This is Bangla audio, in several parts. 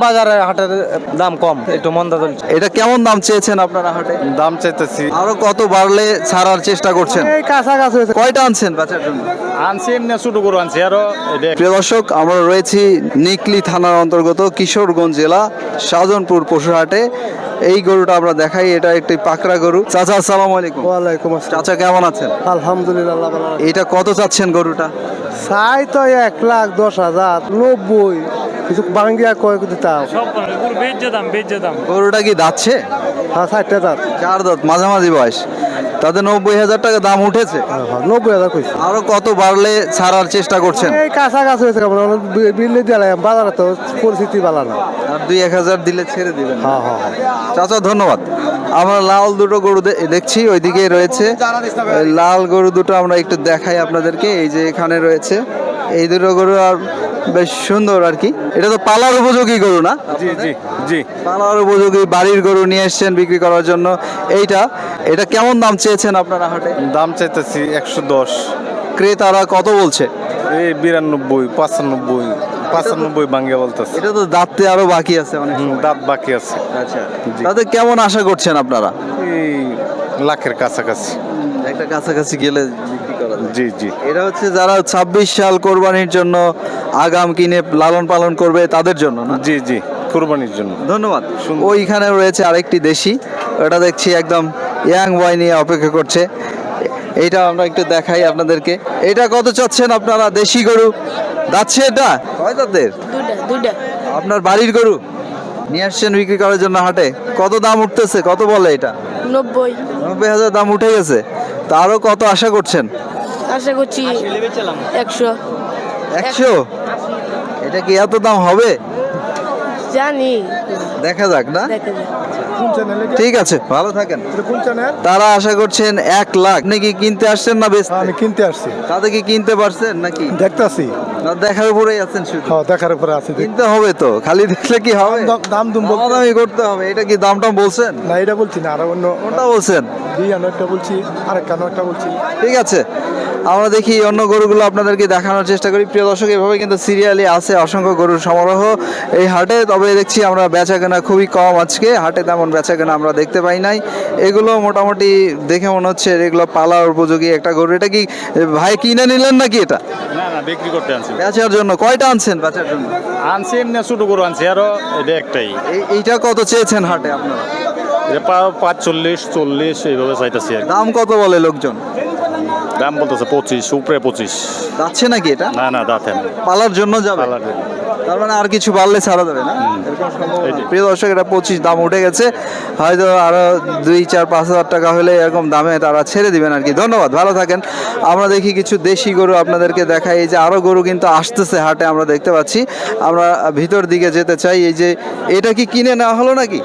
বাজারে হাটের দাম কম, একটু মন্দা চলছে। এটা কেমন দাম চেয়েছেন আপনারা হাটে? দাম চাইতেছি আরো কত বাড়লে ছাড়ার চেষ্টা করছেন? এই কাছাকাছি হয়েছে। কয়টা আনছেন বেচার জন্য? আনছি এমনি ছোট গরু আনছি আরো প্রিয় দর্শক, আমরা রয়েছি নিকলি থানার অন্তর্গত কিশোরগঞ্জ জেলা শাহজাহানপুর পশুহাটে। এই গরুটা আমরা দেখাই, এটা একটি পাকড়া গরু। চাচা আসসালামু আলাইকুম। ওয়ালাইকুম আসসালাম। চাচা কেমন আছেন? আলহামদুলিল্লাহ আল্লাহ ভালো রাখে। এটা কত চাচ্ছেন গরুটা? চাই তো 1,10,000, 90 কিছু বাঙ্গিয়া কয় দিতাম। গরুটা কি দাচ্ছে? হ্যাঁ 60টা দাঁত। 4 দাঁত, মাঝামাঝি বয়স। তাতে 90,000 টাকা দাম উঠেছে। 90,000 কইছে। আরো কত বাড়লে ছাড়ার চেষ্টা করছেন? এই কাছাকাছি হয়েছে, কেমন বিল্লে দিলাম। বাজারে তো পরিস্থিতি ভালো না। আর 2-1,000 দিলে ছেড়ে দিবেন? হ্যাঁ হ্যাঁ হ্যাঁ। চাচা ধন্যবাদ। আমরা লাল দুটো গরু দেখছি, ওইদিকে রয়েছে এই লাল গরু দুটো। আমরা একটু দেখাই আপনাদেরকে। এই যে এখানে রয়েছে এই দুটো গরু, আর বেশ সুন্দর আর কি। এটা তো পালার উপযোগী গরু না? জি জি জি। পালার উপযোগী বাড়ির গরু নিয়ে এসছেন বিক্রি করার জন্য। এটা কেমন দাম চেয়েছেন আপনারা হাটে? দাম চাইতেছি 110। ক্রেতারা কত বলছে? এই 92, 95 ভাঙ্গিয়া বলতেছে। এটা তো দাঁততে আরো বাকি আছে অনেক। দাঁত বাকি আছে। আচ্ছা, তাতে কেমন আশা করছেন আপনারা? এই লাখের কাছাকাছি। একটা কাছাকাছি গেলে বিক্রি করা যায়। জি জি। এটা হচ্ছে যারা 26 সাল কোরবানির জন্য আগাম কিনে লালন পালন করবে তাদের জন্য না? জি জি, কুরবানির জন্য। ধন্যবাদ। সুন্দর। ওইখানে রয়েছে আরেকটি দেশি, ওটা দেখছি একদম ইয়াং বয় নিয়ে অপেক্ষা করছে। এইটা আমরা একটু দেখাই আপনাদেরকে। এটা কত চাচ্ছেন আপনারা? দেশি গরু যাচ্ছে এটা? কয় দাঁতের? দুইটা আপনার বাড়ির গরু নিয়ে আসছেন বিক্রি করার জন্য হাটে। কত দাম উঠতেছে, কত বলে এটা? 90 90,000 দাম উঠে গেছে। তা আরো কত আশা করছেন? আশা করছি 100 100? এটা কি এত দাম হবে? জানি দেখা যাক না। দেখা যাক। ঠিক আছে, ভালো থাকেন। কোন চ্যানেল? তারা আশা করছেন 1 লাখ। আপনি কি কিনতে আসছেন না বেচতে? আমি কিনতে আসছি, তাতে কি কিনতে পারছেন নাকি? দেখতাছি। না দেখার উপরেই আছেন শুধু? হ্যাঁ দেখার উপরে আছে। কিনতে হবে তো, খালি দেখলে কি হবে? দাম দুম দামাদামি করতে হবে। এটা কি দামটা বলছেন? না, এটা বলছি না, আর অন্য কোনটা বলছেন? একটা বলছি, আর একটা বলছি। ঠিক আছে, আমরা দেখি অন্য গরুগুলো আপনাদেরকে দেখানোর চেষ্টা করি। প্রিয় দর্শক, এভাবে কিন্তু সিরিয়ালি আছে অসংখ্য গরুর সমারোহ এই হাটে। তবে দেখছি আমরা বেচা কেনা খুবই কম আজকে হাটে, তেমন বেচা কেনা আমরা দেখতে পাই নাই। এগুলো মোটামুটি দেখে মনে হচ্ছে এগুলো পালার উপযোগী একটা গরু। এটা কি ভাই কিনে নিলেন নাকি? এটা না না, বিক্রি করতে আনছি। বেচার জন্য কয়টা আনছেন বেচার জন্য? আনছি এমনি ছোট গরু আনছি আরো একটাই। এইটা কত চেয়েছেন হাটে আপনারা? 45, 40 এইভাবে চাইতেছি আর কি। দাম কত বলে লোকজন? দাম বলতেছে 25, উপরে 25। যাচ্ছে নাকি এটা? না না, দাঁতে না। পালার জন্য যাবে? পালার জন্য। তার মানে আর কিছু বাড়লে ছাড়া যাবে না? এরকম সম্ভাবনা? এটাই। প্রিয় দর্শক, এটা 25 দাম উঠে গেছে। হয়তো আরো 2-4-5 হাজার টাকা হলে এরকম দামে তারা ছেড়ে দিবেন আর কি। ধন্যবাদ, ভালো থাকেন। আমরা দেখি কিছু দেশি গরু আপনাদেরকে দেখাই। এই যে আরো গরু কিন্তু আসতেছে হাটে, আমরা দেখতে পাচ্ছি। আমরা ভিতর দিকে যেতে চাই। এই যে এটা কি কিনে নেওয়া হলো নাকি?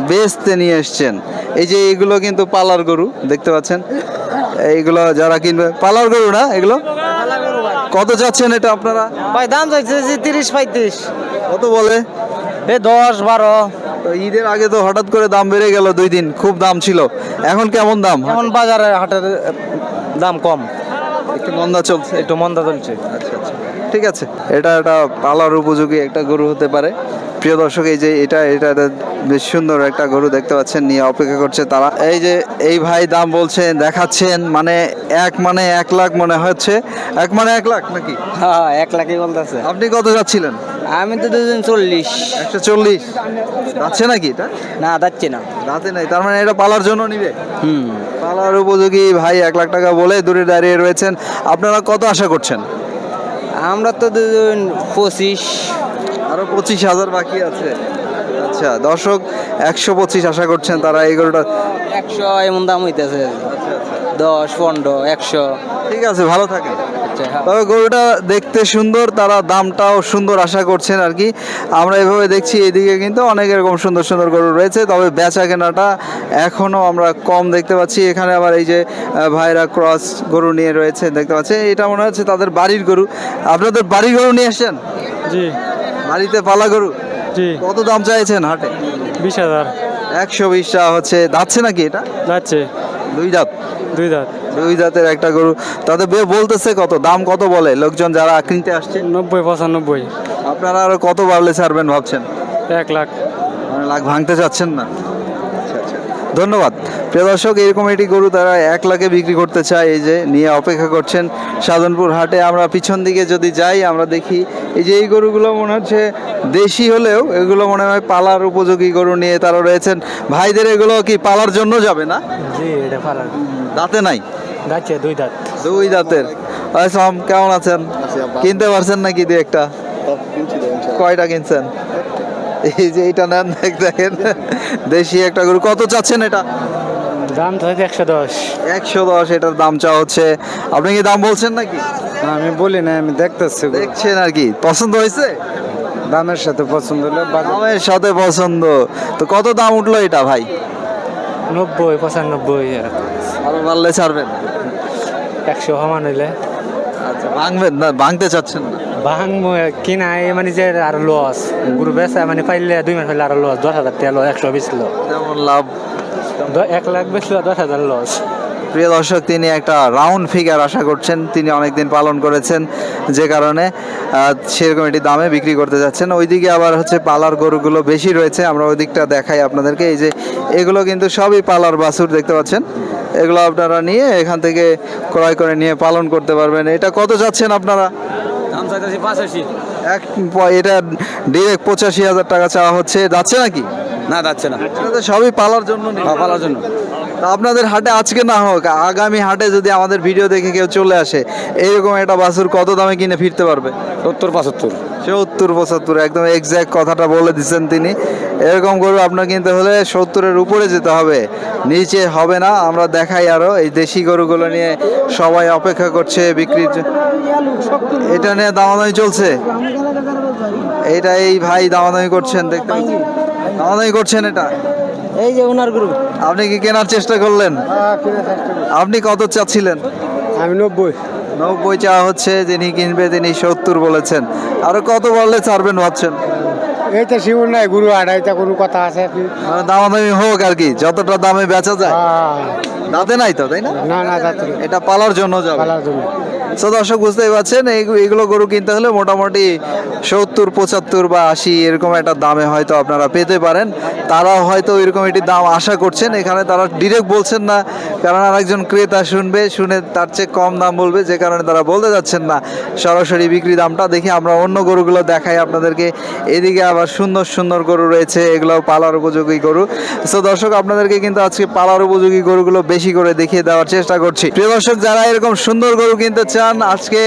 বেচতে নিয়ে এসছেন। এই যে এগুলো কিন্তু পালার গরু দেখতে পাচ্ছেন। এইগুলো যারা কিনবে পালার গরু না এগুলো? কত যাচ্ছেন এটা আপনারা? ভাই দাম চাইছে 30-35। কত বলে? 10-12। তো ঈদের আগে তো হঠাৎ করে দাম বেড়ে গেল, 2 দিন খুব দাম ছিল। এখন কেমন দাম? এখন বাজারে হাটের দাম কম, একটু মন্দা চলছে। একটু মন্দা চলছে। আচ্ছা আচ্ছা, ঠিক আছে। এটা একটা পালার উপযোগী একটা গরু হতে পারে। প্রিয় দর্শক, এই যে এটা বেশ সুন্দর একটা গরু দেখতে পাচ্ছেন, নিয়ে অপেক্ষা করছে তারা। এই যে এই ভাই দাম বলছেন, দেখাচ্ছেন, মানে 1 লাখ মনে হচ্ছে। 1 লাখ নাকি? হ্যাঁ 1 লাখই বলতেছে। আপনি কত যাচ্ছিলেন? আমি তো 240। 140 যাচ্ছে নাকি এটা? না যাচ্ছে না। রাতে নাই, তার মানে এটা পালার জন্য নিবে। পালার উপযোগী ভাই 1 লাখ টাকা বলে দূরে দাঁড়িয়ে রয়েছেন। আপনারা কত আশা করছেন? আমরা তো 25। আরো 25,000 বাকি আছে। আচ্ছা দর্শক, 125 আশা করছেন তারা এই গরুটা। 100 এমন দাম হইতেছে। 10, 15, 100। ঠিক আছে, ভালো থাকেন। আচ্ছা তবে গরুটা দেখতে সুন্দর, তারা দামটাও সুন্দর আশা করছেন আর কি। আমরা এভাবে দেখছি এদিকে কিন্তু অনেক এরকম সুন্দর সুন্দর গরু রয়েছে, তবে বেচা কেনাটা এখনো আমরা কম দেখতে পাচ্ছি। এখানে আবার এই যে ভাইরা ক্রস গরু নিয়ে রয়েছে দেখতে পাচ্ছি, এটা মনে হচ্ছে তাদের বাড়ির গরু। আপনাদের বাড়ির গরু নিয়ে আসছেন? জি বাড়িতে পালা গরু? জি। কত দাম চাইছেন হাটে? 20,000 120 টাকা হচ্ছে। যাচ্ছে নাকি এটা? যাচ্ছে। 2 দাঁত? 2 দাঁত। 2 দাঁতের একটা গরু। তাতে বলতেছে কত দাম, কত বলে লোকজন যারা কিনতে আসছে? 90-95। আপনারা আরো কত বাড়লে ছাড়বেন ভাবছেন? 1 লাখ। মানে লাখ ভাঙতে চাচ্ছেন না? আচ্ছা, আচ্ছা। ধন্যবাদ। প্রিয় দর্শক, এরকম একটি গরু তারা 1 লাখে বিক্রি করতে চায়, এই যে নিয়ে অপেক্ষা করছেন সাধনপুর হাটে। আমরা পিছন দিকে যদি যাই আমরা দেখি এই যে এই গরুগুলো মনে হচ্ছে দেশি হলেও এগুলো মনে হয় পালার উপযোগী গরু নিয়ে তারা রয়েছেন। ভাইদের এগুলো কি পালার জন্য যাবে না? জি, এটা পালার। দাঁতে নাই? যাচ্ছে 2 দাঁত। 2 দাঁতের। আসসালাম, কেমন আছেন? কিনতে পারছেন নাকি দু একটা? কয়টা কিনছেন? এই যে এটা নেন, দেখেন দেশি একটা গরু। কত চাচ্ছেন এটা? দাম তো 110। 110 এটার দাম চা হচ্ছে। আপনি কি দাম বলছেন নাকি? আমি বলি না, আমি দেখতেছি দেখছেন আর কি। পছন্দ হয়েছে? দামের সাথে পছন্দ হলে দামের সাথে পছন্দ। তো কত দাম উঠলো এটা ভাই? 90, 95। আরো বাড়লে ছাড়বেন? 100 সমান হইলে আচ্ছা, ভাঙবেন না? ভাঙতে চাচ্ছেন না? ভাঙবো কিনা, মানে যে আর লস গরু বেচা, মানে পাইলে 2 মাস হইলে আরো লস। 10,000 টাকা লস, 100 বেচলো। তেমন লাভ? 1 লাখ বেচলো, 10,000 লস। প্রিয় দর্শক, তিনি একটা রাউন্ড ফিগার আশা করছেন, তিনি অনেকদিন পালন করেছেন যে কারণে সেরকম একটি দামে বিক্রি করতে যাচ্ছেন। ওইদিকে আবার হচ্ছে পালার গরুগুলো বেশি রয়েছে, আমরা ওই দিকটা দেখাই আপনাদেরকে। এই যে এগুলো কিন্তু সবই পালার বাছুর দেখতে পাচ্ছেন, এগুলো আপনারা নিয়ে এখান থেকে ক্রয় করে নিয়ে পালন করতে পারবেন। এটা কত যাচ্ছেন আপনারা? দাম চাইতেছি 85। এটা ডিরেক্ট 85,000 টাকা চাওয়া হচ্ছে। যাচ্ছে নাকি? না, যাচ্ছে না। এটা তো সবই পালার জন্য নেই। পালার জন্য। তা আপনাদের হাটে আজকে না হোক, আগামী হাটে যদি আমাদের ভিডিও দেখে কেউ চলে আসে, এইরকম একটা বাছুর কত দামে কিনে ফিরতে পারবে? 70-75। 70-75, একদম এক্স্যাক্ট কথাটা বলে দিচ্ছেন তিনি। এরকম গরু আপনার কিনতে হলে 70-এর উপরে যেতে হবে, নিচে হবে না। আমরা দেখাই আরো এই দেশি গরুগুলো নিয়ে সবাই অপেক্ষা করছে বিক্রির এটা নিয়ে দামাদামি চলছে। এটা এই ভাই দামাদামি করছেন, দেখতে পাচ্ছি দামাদামি করছেন। এটা এই যে ওনার গরু। আপনি কি কেনার চেষ্টা করলেন? আপনি কত চাচ্ছিলেন? আমি 90। 90 চাওয়া হচ্ছে। যিনি কিনবে তিনি 70 বলেছেন। আরো কত বললে ছাড়বেন ভাবছেন? এইটা শিবুর নাই গুরু আড়াইটা কোনো কথা আছে মানে দামাদামি হোক আর কি, যতটা দামে বেচা যায়। দাঁতে নাই তো, তাই না? না না যাত্রী এটা পালার জন্য যাবে। পালার জন্য। তো দর্শক, বুঝতেই পারছেন এগুলো গরু কিনতে হলে মোটামুটি 70, 75 বা 80 এরকম একটা দামে হয়তো আপনারা পেতে পারেন। তারা হয়তো এরকম একটি দাম আশা করছেন, এখানে তারা ডিরেক্ট বলছেন না, কারণ আরেকজন ক্রেতা শুনবে, শুনে তার চেয়ে কম দাম বলবে, যে কারণে তারা বলতে যাচ্ছেন না সরাসরি বিক্রি দামটা। দেখি আমরা অন্য গরুগুলো দেখাই আপনাদেরকে। এদিকে আবার সুন্দর সুন্দর গরু রয়েছে, এগুলো পালার উপযোগী গরু। তো দর্শক, আপনাদেরকে কিন্তু আজকে পালার উপযোগী গরুগুলো বেশি করে দেখিয়ে দেওয়ার চেষ্টা করছি। প্রিয় দর্শক, যারা এরকম সুন্দর গরু কিনতে চান, আজকে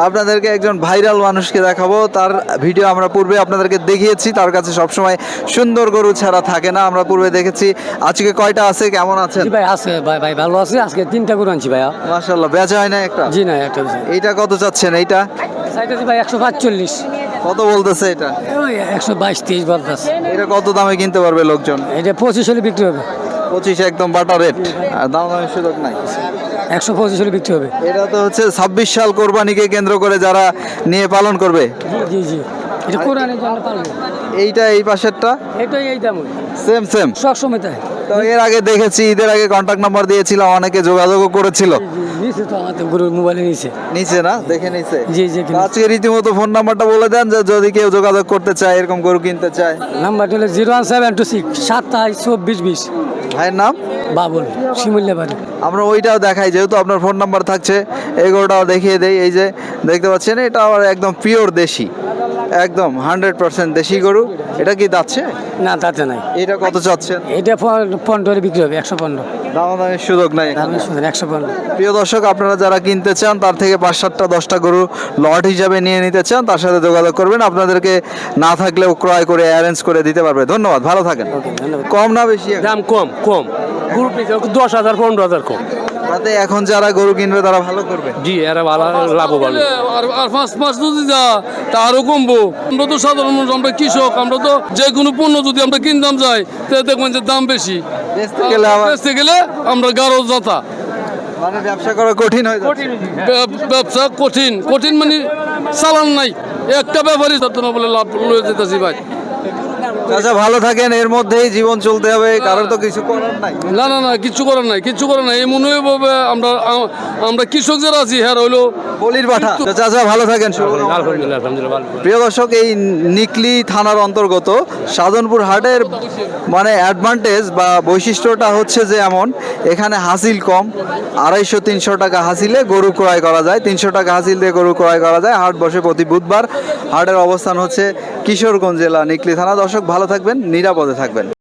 আপনাদেরকে একজন ভাইরাল মানুষকে দেখাবো। তার ভিডিও আমরা পূর্বে আপনাদেরকে দেখিয়েছি, তার কাছে সবসময় সুন্দর গরু ছাড়া থাকে না, আমরা পূর্বে দেখেছি। আজকে কয়টা আছে, কেমন আছেন? ভাই আছে, ভাই ভালো আছে। আজকে 3টা গরু আনছি ভাইয়া। মাশাআল্লাহ, বেচা হয় না একটা? জি না, একটা এইটা কত চাচ্ছেন? এইটা চাইতেছি ভাই 145। কত বলতেছে এটা? ওই 122-23 বলতেছে। এটা কত দামে কিনতে পারবে লোকজন? এটা 25 হলে বিক্রি হবে। 25 একদম বাটা রেট, আর দাম দামের সুযোগ নাই। 125 হলে বিক্রি হবে। এটা তো হচ্ছে 26 সাল কোরবানিকে কেন্দ্র করে যারা নিয়ে পালন করবে। জি জি জি, এটা কোরআনের জন্য পালবে। এইটা এই পাশেরটা এটাই এই দাম সেম সেম। সব সময় তাই। তো এর আগে দেখেছি, ঈদের আগে কন্টাক্ট নাম্বার দিয়েছিলাম, অনেকে যোগাযোগও করেছিল। নিচে তো আমাদের গরুর মোবাইলে নিচে। নিচে না, দেখে নিছে। জি জি, তো আজকে রীতিমতো ফোন নাম্বারটা বলে দেন, যে যদি কেউ যোগাযোগ করতে চায়, এরকম গরু কিনতে চায়। নাম্বারটা হলো 01726 272420। ভাইয়ের নাম? বাবুল, শিমুল্যা বাড়ি। আমরা ওইটাও দেখাই, যেহেতু আপনার ফোন নাম্বার থাকছে, এই গরুটাও দেখিয়ে দেই। এই যে দেখতে পাচ্ছেন, এটা আবার একদম পিওর দেশি, একদম 100% দেশি গরু। এটা কি যাচ্ছে? না, তাতে নাই। এটা কত চাচ্ছেন? এটা 15 হলে বিক্রি হবে। 115 দামাদামির সুযোগ নাই এখানে। দামে শুধু 115। প্রিয় দর্শক, আপনারা যারা কিনতে চান, তার থেকে 5-7টা 10টা গরু লট হিসাবে নিয়ে নিতে চান, তার সাথে যোগাযোগ করবেন। আপনাদেরকে না থাকলেও ক্রয় করে অ্যারেঞ্জ করে দিতে পারবে। ধন্যবাদ, ভালো থাকেন। ধন্যবাদ। কম না বেশি? দাম কম কম, গ্রুপ 10,000 15,000 কম। তাতে এখন যারা গরু কিনবে তারা ভালো করবে। জি, এরা ভালো লাভবান। আর 5 মাস যদি যা তা আরো কমবো। আমরা তো সাধারণ মানুষ, আমরা কৃষক, আমরা তো যে কোনো পণ্য যদি আমরা কিনতাম যাই, তাহলে দেখবেন যে দাম বেশি। বেচতে গেলে আবার বেচতে গেলে আমরা গারো যাতা। মানে ব্যবসা করা কঠিন হয়ে যাচ্ছে। ব্যবসা কঠিন কঠিন, মানে চালান নাই। একটা ব্যাপারই যাতে না বলে লাভ লয়ে যেতেছি ভাই। চাচা ভালো থাকেন, এর মধ্যেই জীবন চলতে হবে, কারোর তো কিছু করার নাই। না না না কিচ্ছু করার নাই, কিচ্ছু করার নাই। এই মনে ভাবে আমরা কৃষক যারা আছি হ্যাঁ হইলো বলির পাঠা। তো চাচা ভালো থাকেন। আলহামদুলিল্লাহ আলহামদুলিল্লাহ ভালো। প্রিয় দর্শক, এই নিকলি থানার অন্তর্গত সাধনপুর হাটের মানে অ্যাডভান্টেজ বা বৈশিষ্ট্যটা হচ্ছে যে এমন, এখানে হাসিল কম, 250-300 টাকা হাসিলে গরু ক্রয় করা যায়, 300 টাকা হাসিল দিয়ে গরু ক্রয় করা যায়। হাট বসে প্রতি বুধবার। হাটের অবস্থান হচ্ছে কিশোরগঞ্জ জেলা নিকলি থানা। দর্শক ভালো থাকবেন, নিরাপদে থাকবেন।